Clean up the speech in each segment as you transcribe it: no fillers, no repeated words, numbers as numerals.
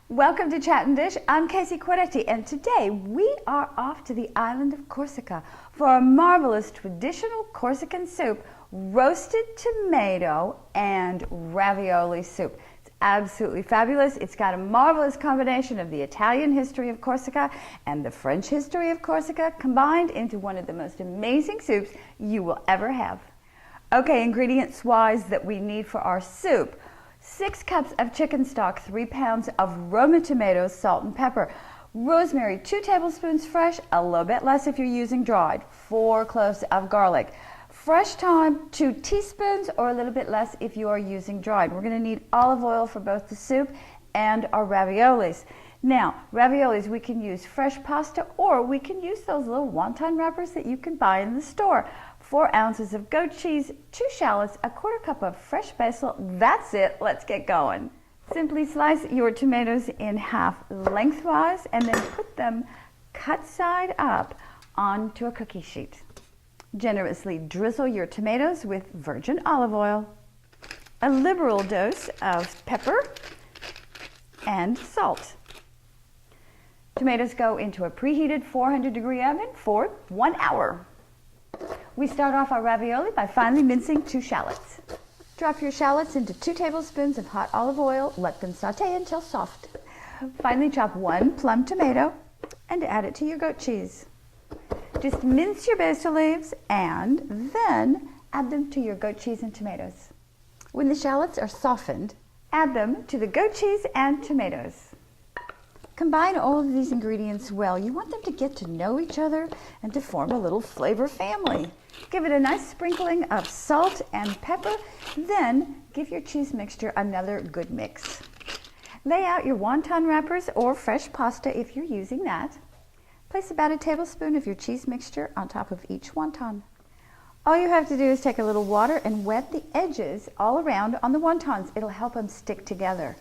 Welcome to Chat and Dish. I'm Casey Quaretti, and today we are off to the island of Corsica for a marvelous traditional Corsican soup, roasted tomato and ravioli soup. It's absolutely fabulous. It's got a marvelous combination of the Italian history of Corsica and the French history of Corsica combined into one of the most amazing soups you will ever have. Okay, ingredients-wise that we need for our soup. 6 cups of chicken stock, 3 pounds of Roma tomatoes, salt and pepper, rosemary, 2 tablespoons fresh, a little bit less if you're using dried, 4 cloves of garlic, fresh thyme, 2 teaspoons or a little bit less if you are using dried. We're going to need olive oil for both the soup and our raviolis. Now, raviolis, we can use fresh pasta or we can use those little wonton wrappers that you can buy in the store. 4 ounces of goat cheese, 2 shallots, a quarter cup of fresh basil. That's it. Let's get going. Simply slice your tomatoes in half lengthwise and then put them cut side up onto a cookie sheet. Generously drizzle your tomatoes with virgin olive oil, a liberal dose of pepper and salt. Tomatoes go into a preheated 400-degree oven for 1 hour. We start off our ravioli by finely mincing 2 shallots. Drop your shallots into 2 tablespoons of hot olive oil. Let them saute until soft. Finally chop 1 plum tomato and add it to your goat cheese. Just mince your basil leaves and then add them to your goat cheese and tomatoes. When the shallots are softened, add them to the goat cheese and tomatoes. Combine all of these ingredients well. You want them to get to know each other and to form a little flavor family. Give it a nice sprinkling of salt and pepper, then give your cheese mixture another good mix. Lay out your wonton wrappers or fresh pasta if you're using that. Place about a tablespoon of your cheese mixture on top of each wonton. All you have to do is take a little water and wet the edges all around on the wontons. It'll help them stick together.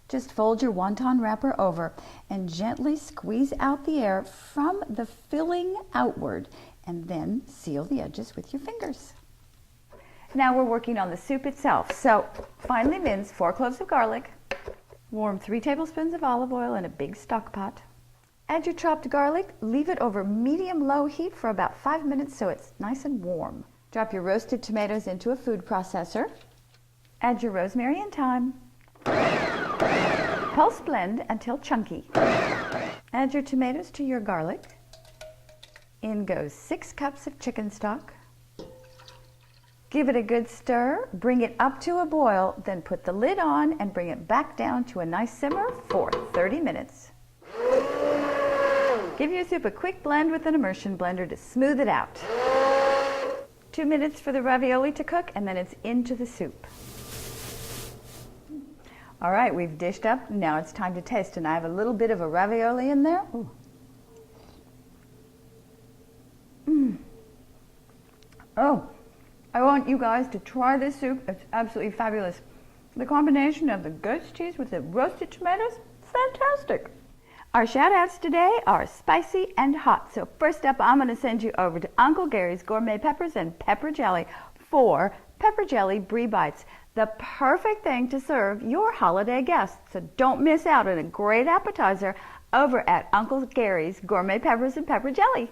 Just fold your wonton wrapper over and gently squeeze out the air from the filling outward and then seal the edges with your fingers. Now we're working on the soup itself. So finely mince 4 cloves of garlic, warm 3 tablespoons of olive oil in a big stock pot. Add your chopped garlic, leave it over medium-low heat for about 5 minutes so it's nice and warm. Drop your roasted tomatoes into a food processor. Add your rosemary and thyme. Pulse blend until chunky. Add your tomatoes to your garlic. In goes 6 cups of chicken stock. Give it a good stir, bring it up to a boil, then put the lid on and bring it back down to a nice simmer for 30 minutes. Give your soup a quick blend with an immersion blender to smooth it out. 2 minutes for the ravioli to cook and then it's into the soup. All right, we've dished up. Now it's time to taste, and I have a little bit of a ravioli in there. Oh, I want you guys to try this soup. It's absolutely fabulous. The combination of the goat's cheese with the roasted tomatoes, fantastic. Our shout outs today are spicy and hot. So first up, I'm gonna send you over to Uncle Gary's Gourmet Peppers and Pepper Jelly for pepper jelly brie bites. The perfect thing to serve your holiday guests. So don't miss out on a great appetizer over at Uncle Gary's Gourmet Peppers and Pepper Jelly.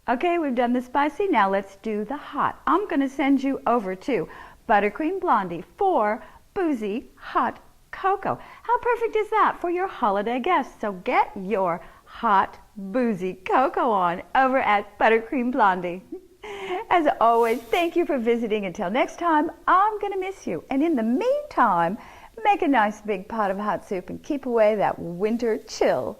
Okay, we've done the spicy. Now let's do the hot. I'm going to send you over to Buttercream Blondie for boozy hot cocoa. How perfect is that for your holiday guests? So get your hot boozy cocoa on over at Buttercream Blondie. As always, thank you for visiting. Until next time, I'm going to miss you. And in the meantime, make a nice big pot of hot soup and keep away that winter chill.